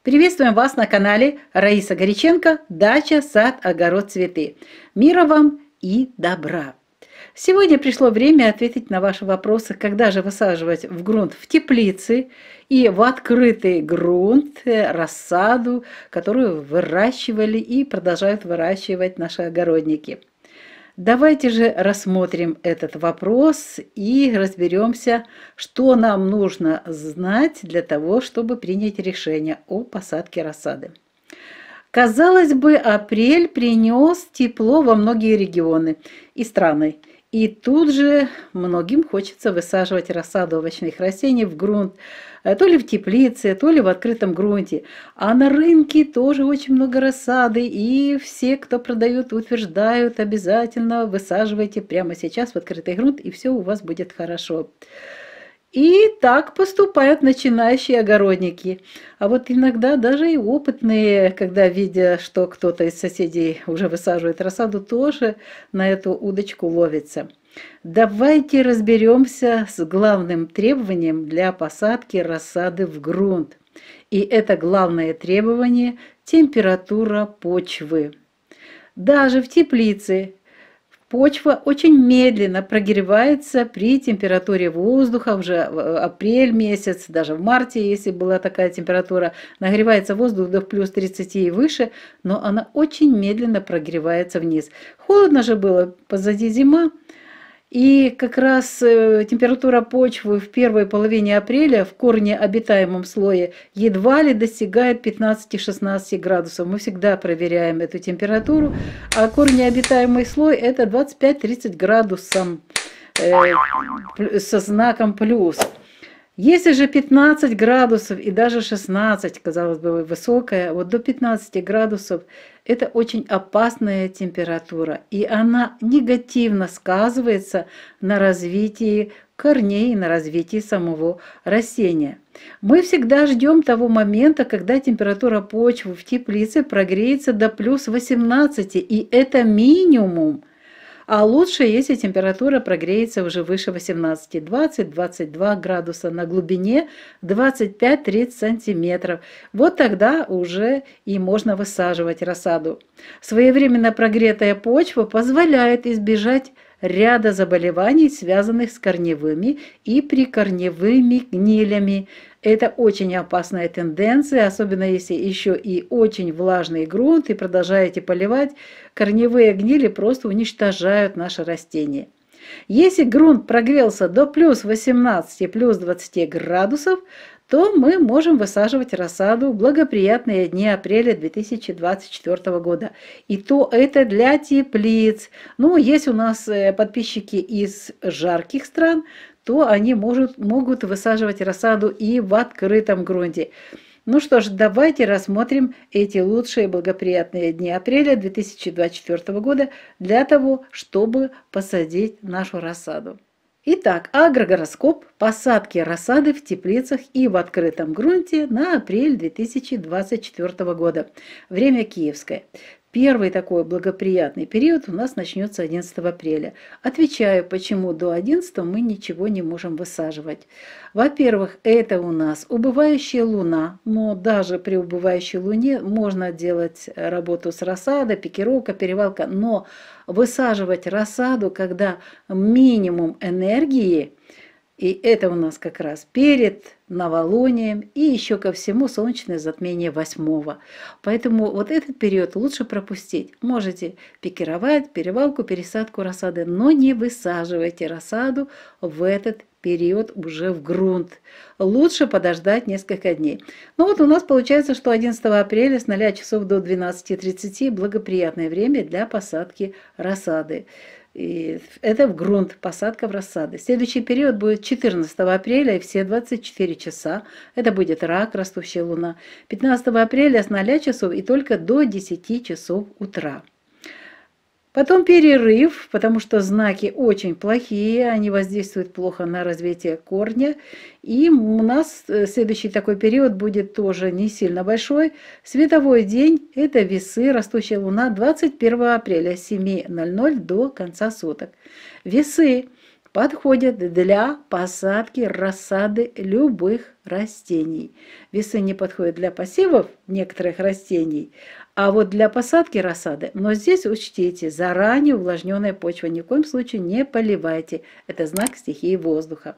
Приветствуем вас на канале Раиса Горяченко «Дача, сад, огород, цветы». Мира вам и добра! Сегодня пришло время ответить на ваши вопросы, когда же высаживать в грунт в теплице и в открытый грунт рассаду, которую выращивали и продолжают выращивать наши огородники. Давайте же рассмотрим этот вопрос и разберемся, что нам нужно знать для того, чтобы принять решение о посадке рассады. Казалось бы, апрель принес тепло во многие регионы и страны. И тут же многим хочется высаживать рассаду овощных растений в грунт, то ли в теплице, то ли в открытом грунте. А на рынке тоже очень много рассады, и все, кто продает, утверждают, обязательно высаживайте прямо сейчас в открытый грунт, и все у вас будет хорошо. И так поступают начинающие огородники. А вот иногда даже и опытные, когда видя, что кто-то из соседей уже высаживает рассаду, тоже на эту удочку ловится. Давайте разберемся с главным требованием для посадки рассады в грунт. И это главное требование – температура почвы. Даже в теплице почва очень медленно прогревается при температуре воздуха, уже апрель месяц, даже в марте, если была такая температура, нагревается воздух до плюс 30 и выше, но она очень медленно прогревается вниз. Холодно же было, позади зима, и как раз температура почвы в первой половине апреля в корнеобитаемом слое едва ли достигает 15-16 градусов. Мы всегда проверяем эту температуру, а корнеобитаемый слой это 25-30 градусов со знаком плюс. Если же 15 градусов и даже 16, казалось бы, высокая, вот до 15 градусов, это очень опасная температура, и она негативно сказывается на развитии корней и на развитии самого растения. Мы всегда ждем того момента, когда температура почвы в теплице прогреется до плюс 18, и это минимум. А лучше, если температура прогреется уже выше 18, 20-22 градуса, на глубине 25-30 сантиметров. Вот тогда уже и можно высаживать рассаду. Своевременно прогретая почва позволяет избежать ряда заболеваний, связанных с корневыми и прикорневыми гнилями. Это очень опасная тенденция, особенно если еще и очень влажный грунт и продолжаете поливать, корневые гнили просто уничтожают наше растение. Если грунт прогрелся до плюс 18, плюс 20 градусов, то мы можем высаживать рассаду в благоприятные дни апреля 2024 года. И то это для теплиц. Ну, есть у нас подписчики из жарких стран, то они могут высаживать рассаду и в открытом грунте. Ну что ж, давайте рассмотрим эти лучшие благоприятные дни апреля 2024 года для того, чтобы посадить нашу рассаду. Итак, агрогороскоп посадки рассады в теплицах и в открытом грунте на апрель 2024 года. Время киевское. Первый такой благоприятный период у нас начнется 11 апреля. Отвечаю, почему до 11 мы ничего не можем высаживать. Во-первых, это у нас убывающая луна, но даже при убывающей луне можно делать работу с рассадой, пикировка, перевалка, но высаживать рассаду, когда минимум энергии, и это у нас как раз перед новолунием и еще ко всему солнечное затмение 8-го. Поэтому вот этот период лучше пропустить. Можете пикировать, перевалку, пересадку рассады, но не высаживайте рассаду в этот период уже в грунт. Лучше подождать несколько дней. Ну вот у нас получается, что 11 апреля с 0 часов до 12:30 благоприятное время для посадки рассады. И это в грунт, посадка в рассады. Следующий период будет 14 апреля и все 24 часа. Это будет рак, растущая луна. 15 апреля с 0 часов и только до 10 часов утра. Потом перерыв, потому что знаки очень плохие, они воздействуют плохо на развитие корня. И у нас следующий такой период будет тоже не сильно большой. Световой день – это весы, растущая луна, 21 апреля с 7:00 до конца суток. Весы подходят для посадки рассады любых растений. Весы не подходят для посевов некоторых растений, а вот для посадки рассады. Но здесь учтите, заранее увлажненная почва ни в коем случае не поливайте. Это знак стихии воздуха.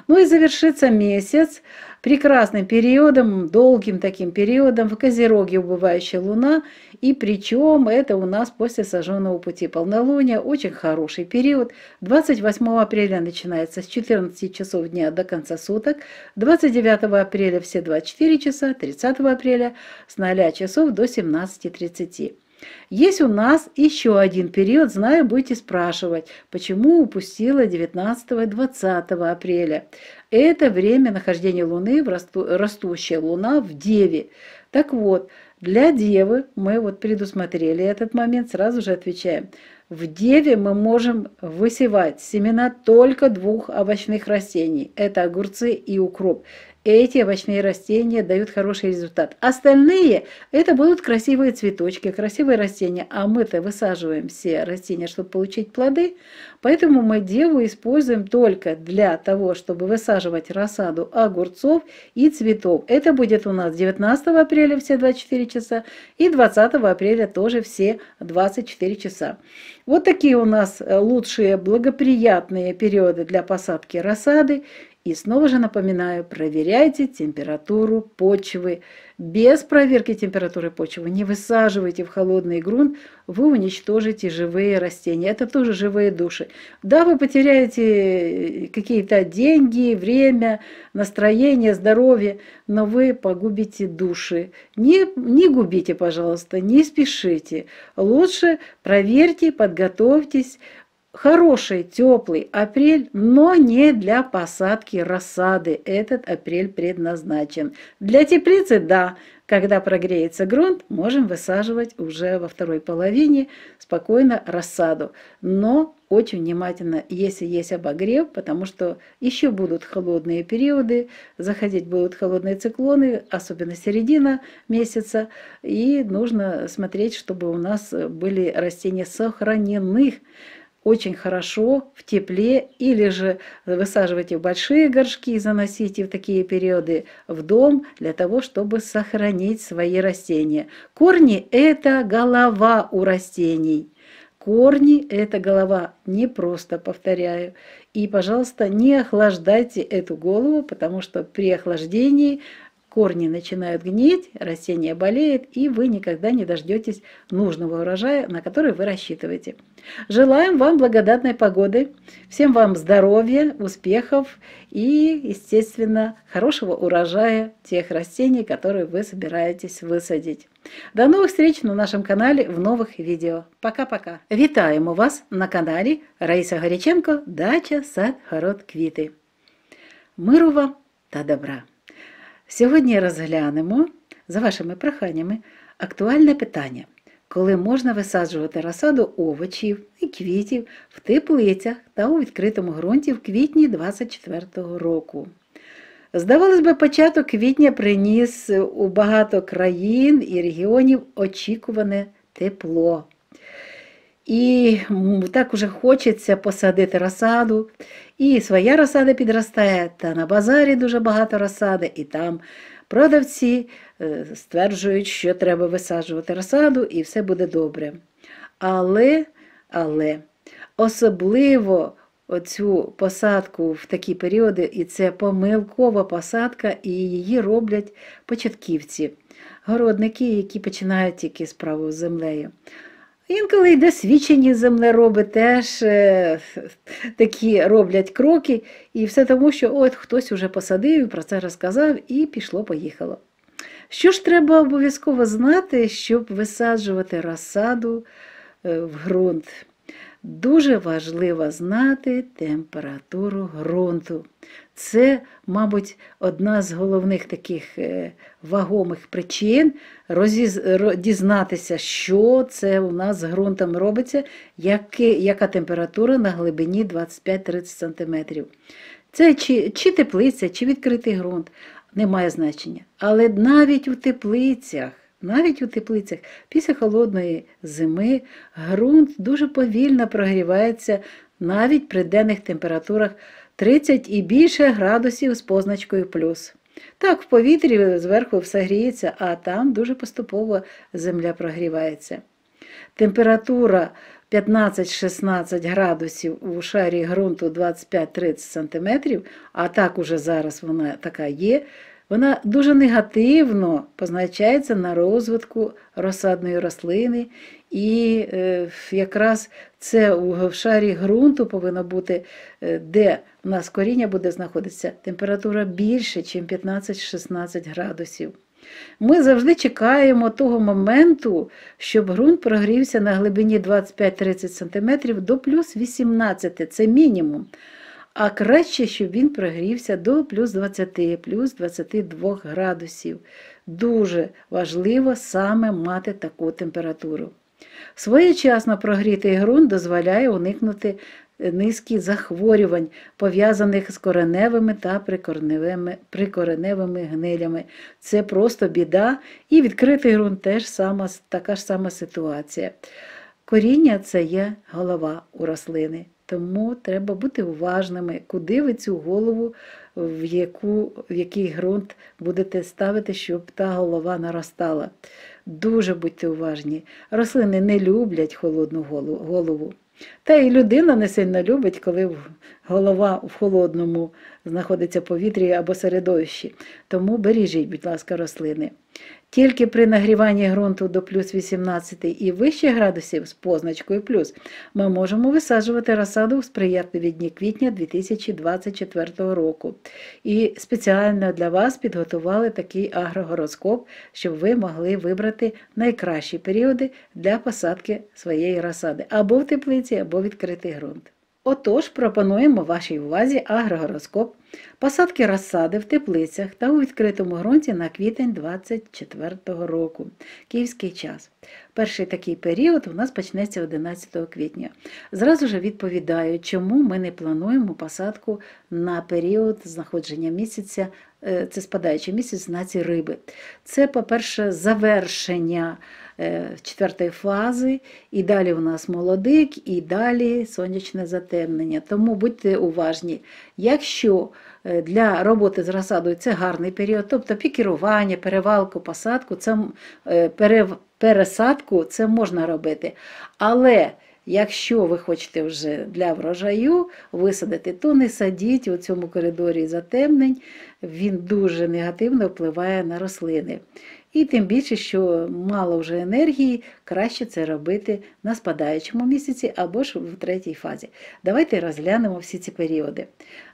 Ну и завершится месяц прекрасным периодом, долгим таким периодом в Козероге убывающая луна. И причем это у нас после сожженного пути полнолуния, очень хороший период. 28 апреля начинается с 14 часов дня до конца суток, 29 апреля все 24 часа, 30 апреля с 0 часов до 17:30. Есть у нас еще один период, знаю, будете спрашивать, почему упустила 19 и 20 апреля. Это время нахождения Луны, растущая Луна в Деве. Так вот, для Девы мы вот предусмотрели этот момент, сразу же отвечаем. В Деве мы можем высевать семена только 2 овощных растений. Это огурцы и укроп. Эти овощные растения дают хороший результат. Остальные это будут красивые цветочки, красивые растения. А мы-то высаживаем все растения, чтобы получить плоды. Поэтому мы Деву используем только для того, чтобы высаживать рассаду огурцов и цветов. Это будет у нас 19 апреля все 24 часа и 20 апреля тоже все 24 часа. Вот такие у нас лучшие благоприятные периоды для посадки рассады. И снова же напоминаю, проверяйте температуру почвы. Без проверки температуры почвы не высаживайте в холодный грунт, вы уничтожите живые растения. Это тоже живые души. Да, вы потеряете какие-то деньги, время, настроение, здоровье, но вы погубите души. Не губите, пожалуйста, не спешите. Лучше проверьте, подготовьтесь. Хороший, теплый апрель, но не для посадки рассады. Этот апрель предназначен. Для теплицы, да, когда прогреется грунт, можем высаживать уже во второй половине спокойно рассаду. Но очень внимательно, если есть обогрев, потому что еще будут холодные периоды, заходить будут холодные циклоны, особенно середина месяца, и нужно смотреть, чтобы у нас были растения сохранены очень хорошо в тепле, или же высаживайте в большие горшки и заносите в такие периоды в дом для того, чтобы сохранить свои растения. Корни – это голова у растений. Корни – это голова, не просто, повторяю. И, пожалуйста, не охлаждайте эту голову, потому что при охлаждении корни начинают гнить, растение болеет, и вы никогда не дождетесь нужного урожая, на который вы рассчитываете. Желаем вам благодатной погоды, всем вам здоровья, успехов и, естественно, хорошего урожая тех растений, которые вы собираетесь высадить. До новых встреч на нашем канале в новых відео. Пока-пока. Вітаємо вас на каналі Раїса Горяченко «Дача, сад, город, квіти». Миру вам та добра! Сьогодні розглянемо, за вашими проханнями, актуальне питання, коли можна висаджувати розсаду овочів і квітів в теплицях та у відкритому ґрунті в квітні 2024 року. Здавалось би, початок квітня приніс у багато країн і регіонів очікуване тепло. І так уже хочеться посадити розсаду, і своя розсада підростає, та на базарі дуже багато розсади, і там продавці стверджують, що треба висаджувати розсаду, і все буде добре. Але особливо оцю посадку в такі періоди, і це помилкова посадка, і її роблять початківці, городники, які починають тільки справу з землею. Інколи й досвідчені землероби теж такі роблять кроки, і все тому, що от хтось уже посадив, про це розказав, і пішло-поїхало. Що ж треба обов'язково знати, щоб висаджувати розсаду в ґрунт? Дуже важливо знати температуру ґрунту. Це, мабуть, одна з головних таких вагомих причин дізнатися, що це у нас з ґрунтом робиться, яка температура на глибині 25-30 см. Це чи теплиця, чи відкритий ґрунт, не має значення. Але навіть у теплицях після холодної зими ґрунт дуже повільно прогрівається навіть при денних температурах 30 і більше градусів з позначкою плюс. Так, в повітрі зверху все гріється, а там дуже поступово земля прогрівається. Температура 15-16 градусів у шарі ґрунту 25-30 см, а так уже зараз вона така є, вона дуже негативно позначається на розвитку розсадної рослини. І якраз це в шарі ґрунту повинно бути, де у нас коріння буде знаходитися, температура більше, ніж 15-16 градусів. Ми завжди чекаємо того моменту, щоб ґрунт прогрівся на глибині 25-30 см до плюс 18, це мінімум. А краще, щоб він прогрівся до плюс 20, плюс 22 градусів. Дуже важливо саме мати таку температуру. Своєчасно прогрітий ґрунт дозволяє уникнути низки захворювань, пов'язаних з кореневими та прикореневими гнилями. Це просто біда, і відкритий ґрунт теж така ж сама ситуація. Коріння – це є голова у рослини, тому треба бути уважними, куди ви цю голову, в який ґрунт будете ставити, щоб та голова наростала. Дуже будьте уважні. Рослини не люблять холодну голову. Та і людина не сильно любить, коли голова в холодному знаходиться в повітрі або середовищі. Тому бережіть, будь ласка, рослини. Тільки при нагріванні ґрунту до плюс 18 і вище градусів з позначкою плюс ми можемо висаджувати розсаду в сприятливі дні квітня 2024 року. І спеціально для вас підготували такий агрогороскоп, щоб ви могли вибрати найкращі періоди для посадки своєї розсади або в теплиці, або відкритий ґрунт. Отож, пропонуємо вашій увазі агрогороскоп посадки розсади в теплицях та у відкритому ґрунті на квітень 2024 року. Київський час. Перший такий період у нас почнеться 11 квітня. Зразу ж відповідаю, чому ми не плануємо посадку на період знаходження місяця, це спадаючий місяць в знаці риби. Це, по-перше, завершення четвертої фази, і далі у нас молодик, і далі сонячне затемнення. Тому будьте уважні. Якщо для роботи з розсадою це гарний період, тобто пікірування, перевалку, посадку, пересадку це можна робити. Але якщо ви хочете вже для врожаю висадити, то не садіть у цьому коридорі затемнень, він дуже негативно впливає на рослини. І тим більше, що мало вже енергії, краще це робити на спадаючому місяці або ж в третій фазі. Давайте розглянемо всі ці періоди.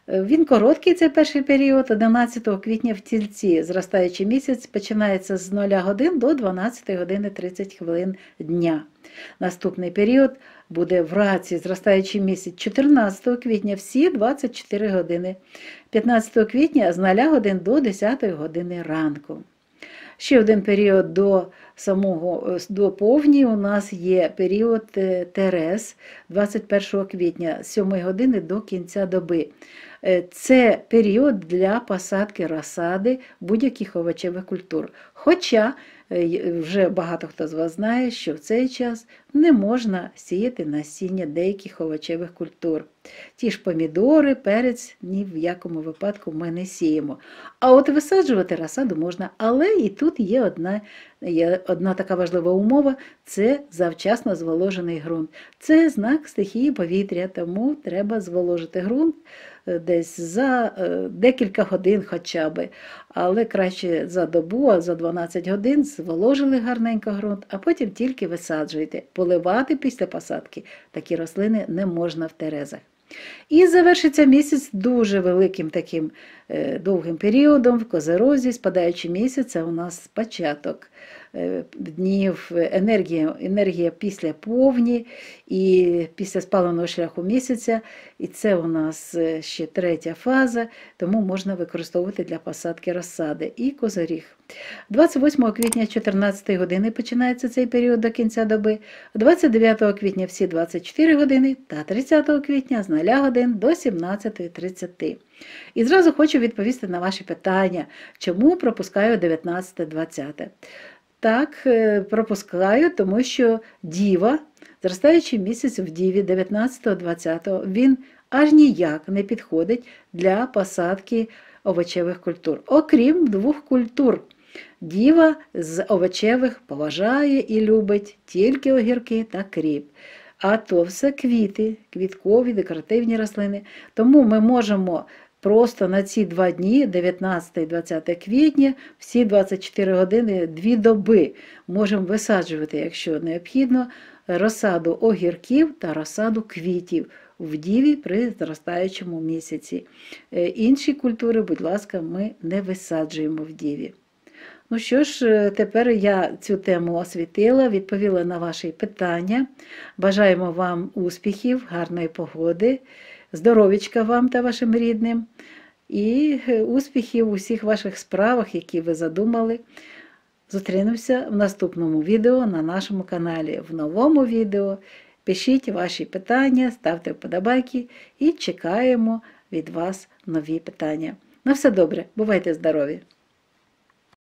Він короткий, цей перший період, 11 квітня в Тільці, зростаючий місяць, починається з 0 годин до 12 години 30 хвилин дня. Наступний період буде в Раці, зростаючий місяць, 14 квітня, всі 24 години. 15 квітня з 0 годин до 10 години ранку. Ще один період до повні у нас є період Терес 21 квітня з 7 години до кінця доби. Це період для посадки розсади будь-яких овочевих культур. Хоча вже багато хто з вас знає, що в цей час не можна сіяти насіння деяких овочевих культур. Ті ж помідори, перець ні в якому випадку ми не сіємо. А от висаджувати розсаду можна, але і тут є одна така важлива умова – це завчасно зволожений ґрунт. Це знак стихії повітря, тому треба зволожити ґрунт десь за декілька годин хоча б. Але краще за добу, а за 12 годин зволожили гарненько ґрунт, а потім тільки висаджуйте. Поливати після посадки такі рослини не можна в Терезах. І завершиться місяць дуже великим таким довгим періодом в Козерозі, спадаючий місяць, це у нас початок днів, енергія після повні і після спаленого шляху місяця, і це у нас ще третя фаза, тому можна використовувати для посадки розсади і Козиріг. 28 квітня 14 години починається цей період до кінця доби, 29 квітня всі 24 години та 30 квітня з 0 годин до 17:30. І зразу хочу відповісти на ваші питання, чому пропускаю 19-20. Так, пропускаю, тому що Діва, зростаючий місяць в Діві 19-20, він аж ніяк не підходить для посадки овочевих культур, окрім двох культур. Діва з овочевих поважає і любить тільки огірки та кріп. А то все квіти, квіткові, декоративні рослини. Тому ми можемо просто на ці 2 дні, 19 і 20 квітня, всі 24 години, 2 доби можемо висаджувати, якщо необхідно, розсаду огірків та розсаду квітів в Діві при зростаючому місяці. Інші культури, будь ласка, ми не висаджуємо в Діві. Ну що ж, тепер я цю тему освітила, відповіла на ваші питання. Бажаємо вам успіхів, гарної погоди, здоров'ячка вам та вашим рідним і успіхів у всіх ваших справах, які ви задумали. Зустрінемося в наступному відео на нашому каналі. В новому відео пишіть ваші питання, ставте вподобайки і чекаємо від вас нові питання. На все добре, бувайте здорові!